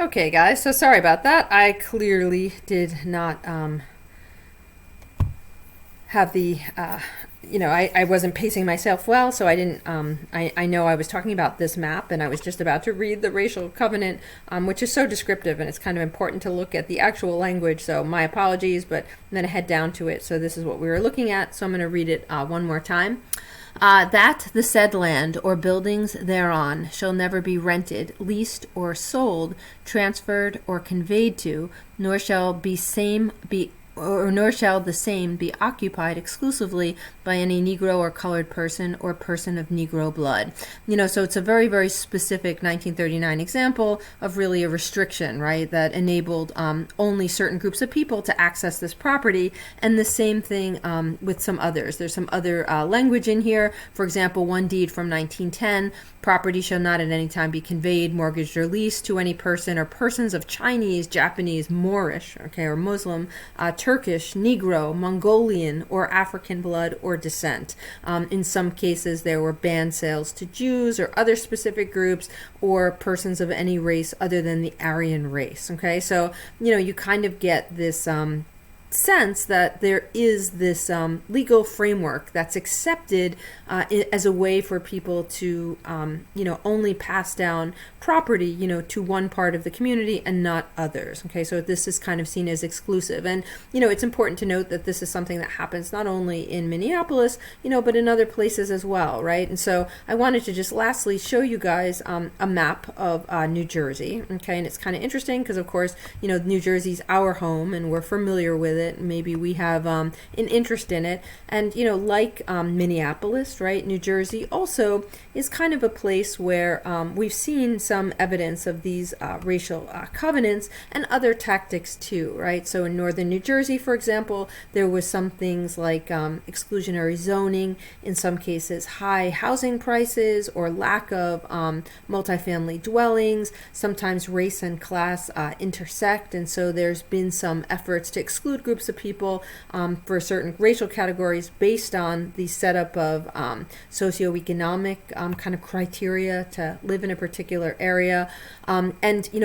Okay, guys, so sorry about that. I clearly did not have the, I wasn't pacing myself well, so I didn't, I know I was talking about this map and I was just about to read the racial covenant, which is so descriptive and it's kind of important to look at the actual language, so my apologies, but I'm going to head down to it. So this is what we were looking at, so I'm going to read it one more time. That the said land or buildings thereon shall never be rented, leased, or sold, transferred, or conveyed to, nor shall nor shall the same be occupied exclusively by any Negro or colored person or person of Negro blood. So it's a very, very specific 1939 example of really a restriction, right, that enabled only certain groups of people to access this property, and the same thing with some others. There's some other language in here. For example, one deed from 1910, property shall not at any time be conveyed, mortgaged, or leased to any person or persons of Chinese, Japanese, Moorish, or Muslim, Turkish, Negro, Mongolian, or African blood or descent. In some cases, there were banned sales to Jews or other specific groups or persons of any race other than the Aryan race. Okay, so you kind of get this sense that there is this legal framework that's accepted as a way for people to only pass down property to one part of the community and not others. Okay, so this is kind of seen as exclusive, and it's important to note that this is something that happens not only in Minneapolis but in other places as well, right? And so I wanted to just lastly show you guys a map of New Jersey. Okay, and it's kind of interesting because of course New Jersey's our home and we're familiar with it. Maybe we have an interest in it, and like Minneapolis, right, New Jersey also is kind of a place where we've seen some evidence of these racial covenants and other tactics too, right? So in northern New Jersey, for example, there was some things like exclusionary zoning, in some cases high housing prices or lack of multifamily dwellings. Sometimes race and class intersect, and so there's been some efforts to exclude groups of people for certain racial categories based on the setup of socioeconomic kind of criteria to live in a particular area. And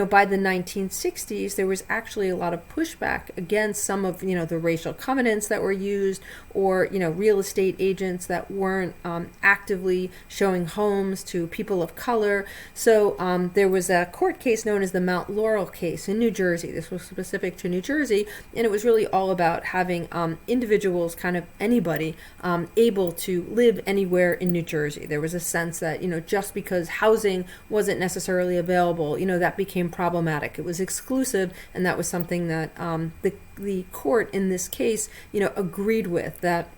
by the 1960s, there was actually a lot of pushback against some of the racial covenants that were used, or real estate agents that weren't actively showing homes to people of color. So there was a court case known as the Mount Laurel case in New Jersey. This was specific to New Jersey, and it was really all about having individuals, kind of anybody, able to live anywhere in New Jersey. There was a sense that just because housing wasn't necessarily available, that became problematic. It was exclusive, and that was something that the court in this case agreed with, that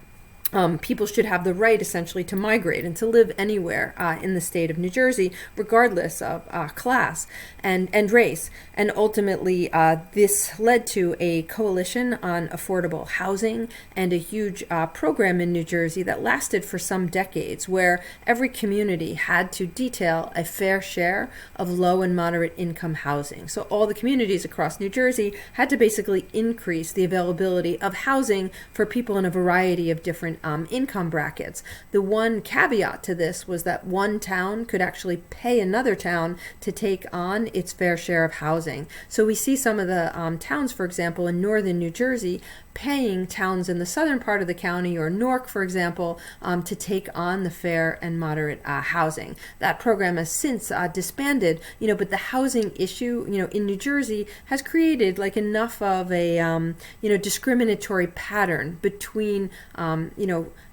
people should have the right essentially to migrate and to live anywhere in the state of New Jersey, regardless of class and race. And ultimately, this led to a coalition on affordable housing and a huge program in New Jersey that lasted for some decades, where every community had to detail a fair share of low and moderate income housing. So all the communities across New Jersey had to basically increase the availability of housing for people in a variety of different income brackets. The one caveat to this was that one town could actually pay another town to take on its fair share of housing. So we see some of the towns, for example, in northern New Jersey, paying towns in the southern part of the county, or Newark, for example, to take on the fair and moderate housing. That program has since disbanded, but the housing issue, in New Jersey has created like enough of a, discriminatory pattern between,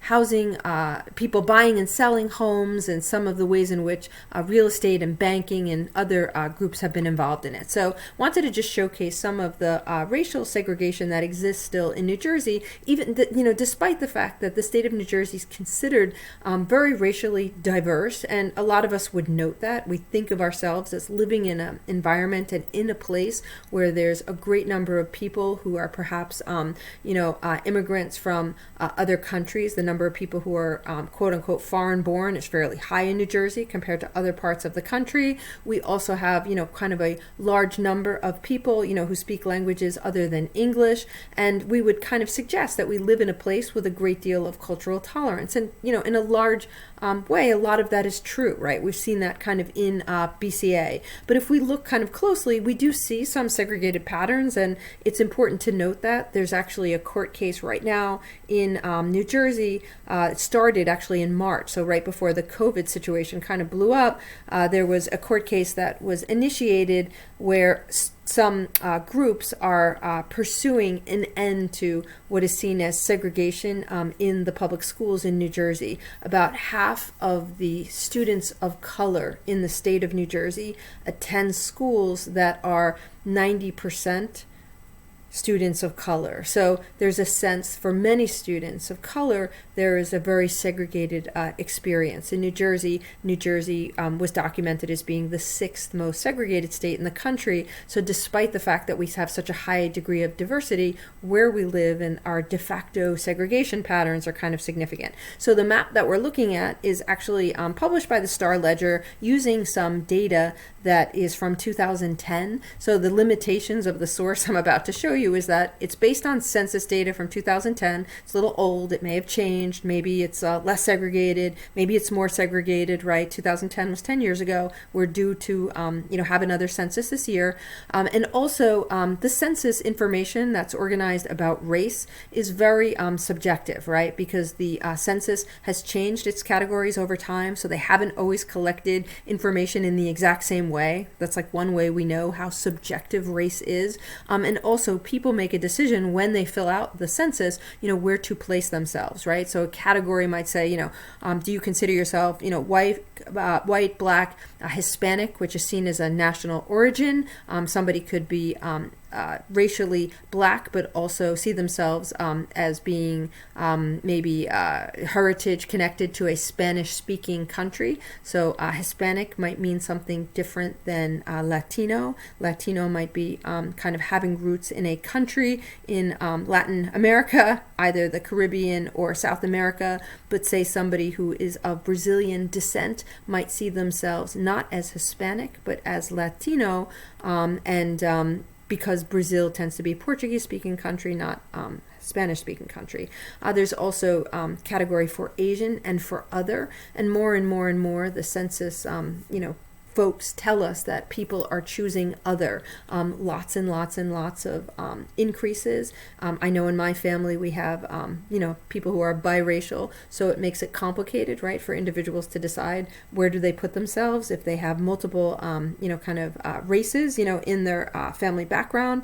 housing, people buying and selling homes, and some of the ways in which real estate and banking and other groups have been involved in it. So wanted to just showcase some of the racial segregation that exists still in New Jersey, even despite the fact that the state of New Jersey is considered very racially diverse, and a lot of us would note that. We think of ourselves as living in an environment and in a place where there's a great number of people who are perhaps immigrants from other countries. The number number of people who are quote unquote foreign born is fairly high in New Jersey compared to other parts of the country. We also have, kind of a large number of people, who speak languages other than English. And we would kind of suggest that we live in a place with a great deal of cultural tolerance. And, in a large way, a lot of that is true, right? We've seen that kind of in BCA. But if we look kind of closely, we do see some segregated patterns, and it's important to note that there's actually a court case right now in New Jersey. It started actually in March, so right before the COVID situation kind of blew up. There was a court case that was initiated where some groups are pursuing an end to what is seen as segregation in the public schools in New Jersey. About half of the students of color in the state of New Jersey attend schools that are 90% students of color. So there's a sense for many students of color, there is a very segregated experience. In New Jersey was documented as being the 6th most segregated state in the country. So despite the fact that we have such a high degree of diversity, where we live and our de facto segregation patterns are kind of significant. So the map that we're looking at is actually published by the Star Ledger using some data that is from 2010. So the limitations of the source I'm about to show you is that it's based on census data from 2010. It's a little old. It may have changed. Maybe it's less segregated. Maybe it's more segregated, right? 2010 was 10 years ago. We're due to, have another census this year. And also the census information that's organized about race is very subjective, right? Because the census has changed its categories over time. So they haven't always collected information in the exact same way. That's like one way we know how subjective race is. And also people make a decision when they fill out the census, where to place themselves, right? So a category might say, do you consider yourself, white, black, Hispanic, which is seen as a national origin. Somebody could be racially black, but also see themselves as being maybe heritage connected to a Spanish-speaking country. So Hispanic might mean something different than Latino. Latino might be kind of having roots in a country in Latin America, either the Caribbean or South America, but say somebody who is of Brazilian descent might see themselves not as Hispanic, but as Latino, because Brazil tends to be a Portuguese-speaking country, not Spanish-speaking country. There's also category for Asian and for other, and more and more and more the census, folks tell us that people are choosing other. Lots and lots and lots of increases. I know in my family we have, people who are biracial, so it makes it complicated, right, for individuals to decide where do they put themselves if they have multiple, races, in their family background.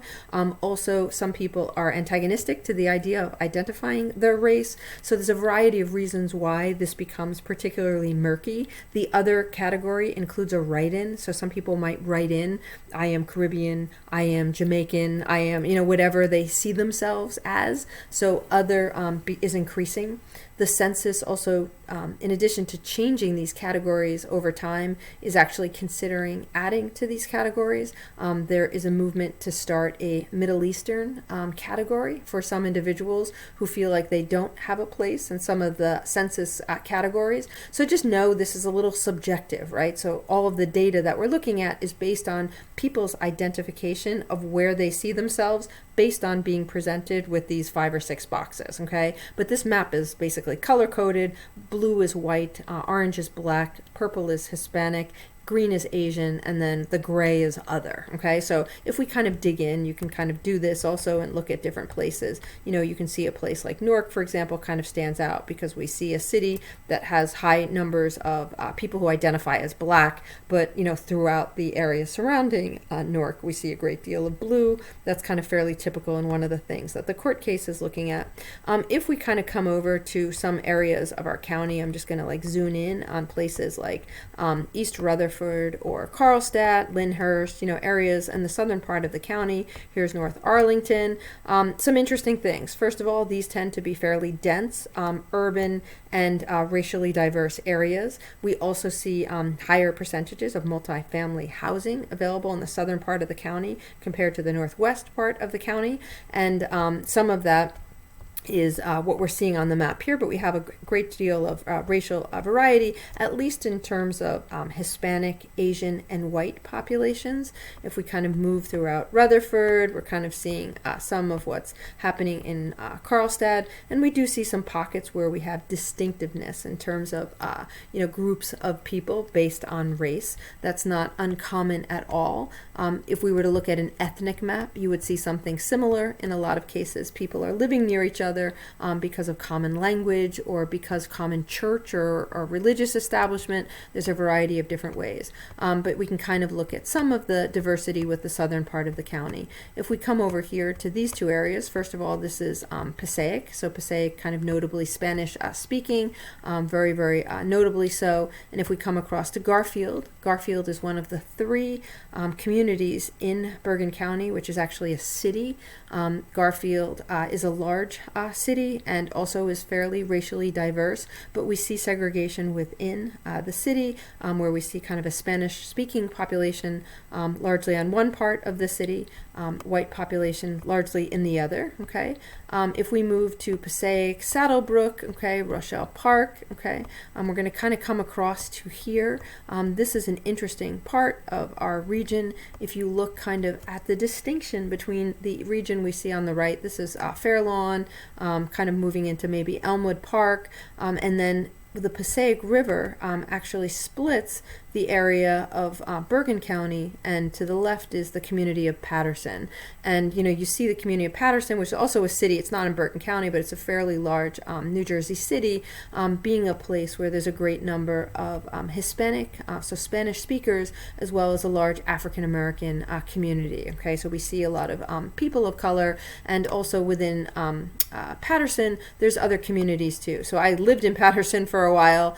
Also, some people are antagonistic to the idea of identifying their race. So there's a variety of reasons why this becomes particularly murky. The other category includes a write-in. So some people might write in, I am Caribbean, I am Jamaican, I am, whatever they see themselves as. So other is increasing. The census also, in addition to changing these categories over time, is actually considering adding to these categories. There is a movement to start a Middle Eastern category for some individuals who feel like they don't have a place in some of the census categories. So just know this is a little subjective, right? So all of the data that we're looking at is based on people's identification of where they see themselves based on being presented with these 5 or 6 boxes, okay? But this map is basically color-coded. Blue is white, orange is black, purple is Hispanic, green is Asian, and then the gray is other, okay? So if we kind of dig in, you can kind of do this also and look at different places. You can see a place like Newark, for example, kind of stands out because we see a city that has high numbers of people who identify as black, but, throughout the area surrounding Newark, we see a great deal of blue. That's kind of fairly typical and one of the things that the court case is looking at. If we kind of come over to some areas of our county, I'm just going to zoom in on places like East Rutherford, or Carlstadt, Lyndhurst, areas in the southern part of the county. Here's North Arlington. Some interesting things. First of all, these tend to be fairly dense, urban, and racially diverse areas. We also see higher percentages of multifamily housing available in the southern part of the county compared to the northwest part of the county. And some of that is what we're seeing on the map here, but we have a great deal of racial variety, at least in terms of Hispanic, Asian, and white populations. If we kind of move throughout Rutherford, we're kind of seeing some of what's happening in Carlstad, and we do see some pockets where we have distinctiveness in terms of groups of people based on race. That's not uncommon at all. If we were to look at an ethnic map, you would see something similar. In a lot of cases, people are living near each other because of common language or because common church or religious establishment. There's a variety of different ways. But we can kind of look at some of the diversity with the southern part of the county. If we come over here to these two areas, first of all, this is Passaic. So Passaic kind of notably Spanish speaking, very, very notably so. And if we come across to Garfield, Garfield is one of the three communities in Bergen County, which is actually a city. Garfield is a large city and also is fairly racially diverse, but we see segregation within the city where we see kind of a Spanish-speaking population largely on one part of the city, white population largely in the other, okay? If we move to Passaic, Saddlebrook, okay, Rochelle Park, okay, we're going to kind of come across to here. This is an interesting part of our region. If you look kind of at the distinction between the region we see on the right, this is Fair Lawn, kind of moving into maybe Elmwood Park, and then the Passaic River actually splits the area of Bergen County, and to the left is the community of Patterson. And you see the community of Patterson, which is also a city. It's not in Bergen County, but it's a fairly large New Jersey city, being a place where there's a great number of Hispanic, so Spanish speakers, as well as a large African American community. Okay, so we see a lot of people of color, and also within Patterson, there's other communities too. So I lived in Patterson for a while.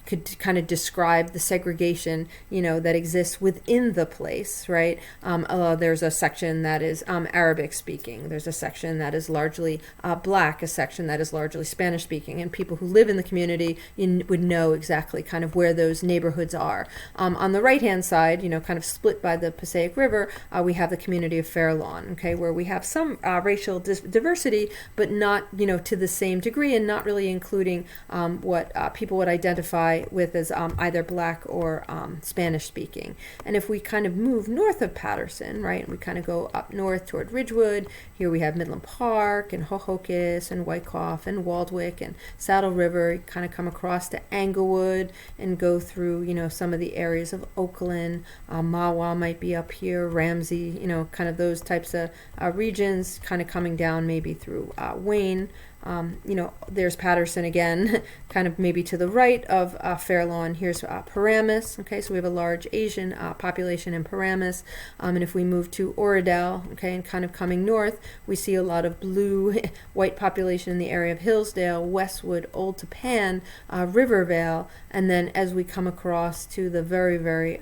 Could kind of describe the segregation, that exists within the place, right? There's a section that is Arabic speaking. There's a section that is largely black, a section that is largely Spanish speaking, and people who live in the community would know exactly kind of where those neighborhoods are. On the right-hand side, kind of split by the Passaic River, we have the community of Fair Lawn, okay, where we have some racial diversity, but not, to the same degree, and not really including what people would identify with as either black or Spanish speaking. And if we kind of move north of Patterson, right, we kind of go up north toward Ridgewood, here we have Midland Park and Hohokus and Wyckoff and Waldwick and Saddle River. You kind of come across to Englewood and go through, some of the areas of Oakland. Mahwah might be up here, Ramsey, kind of those types of regions, kind of coming down maybe through Wayne. There's Patterson again, kind of maybe to the right of Fair Lawn. Here's Paramus. Okay, so we have a large Asian population in Paramus. And if we move to Oradell, okay, and kind of coming north, we see a lot of blue white population in the area of Hillsdale, Westwood, Old Tappan, Rivervale. And then as we come across to the very, very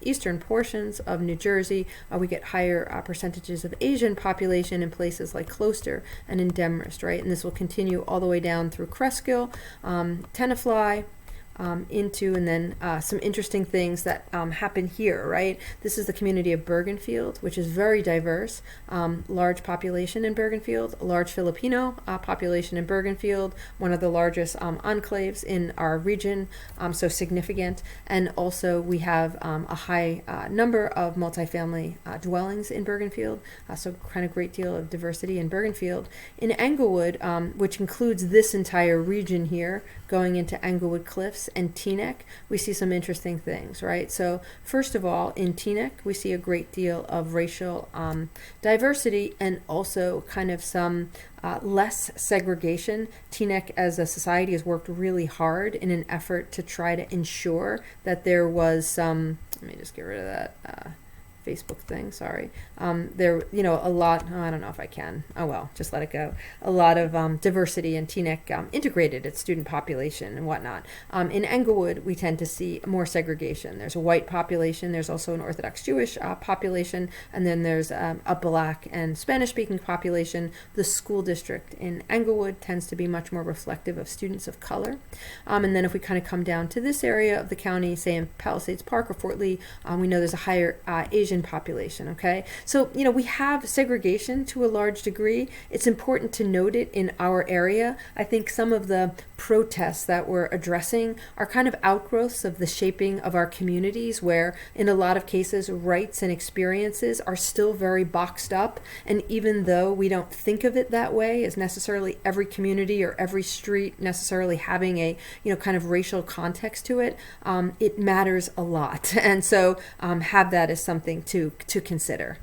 eastern portions of New Jersey, we get higher percentages of Asian population in places like Closter and in Demorest, right? And this will continue all the way down through Cresskill, Tenafly, into, and then some interesting things that happen here, right? This is the community of Bergenfield, which is very diverse, large population in Bergenfield, a large Filipino population in Bergenfield, one of the largest enclaves in our region, so significant. And also we have a high number of multifamily dwellings in Bergenfield, so kind of great deal of diversity in Bergenfield. In Englewood, which includes this entire region here, going into Englewood Cliffs and Teaneck, we see some interesting things, right? So first of all, in Teaneck, we see a great deal of racial diversity and also kind of some less segregation. Teaneck as a society has worked really hard in an effort to try to ensure that there was some, let me just get rid of that Facebook thing, sorry. There, a lot, I don't know if I can, oh well, just let it go. A lot of diversity in Teaneck integrated its student population and whatnot. In Englewood, we tend to see more segregation. There's a white population, there's also an Orthodox Jewish population, and then there's a black and Spanish-speaking population. The school district in Englewood tends to be much more reflective of students of color. And then if we kind of come down to this area of the county, say in Palisades Park or Fort Lee, we know there's a higher Asian Asian population, okay? So, we have segregation to a large degree. It's important to note it in our area. I think some of the protests that we're addressing are kind of outgrowths of the shaping of our communities, where in a lot of cases rights and experiences are still very boxed up. And even though we don't think of it that way, as necessarily every community or every street necessarily having a kind of racial context to it, it matters a lot. And so have that as something to consider.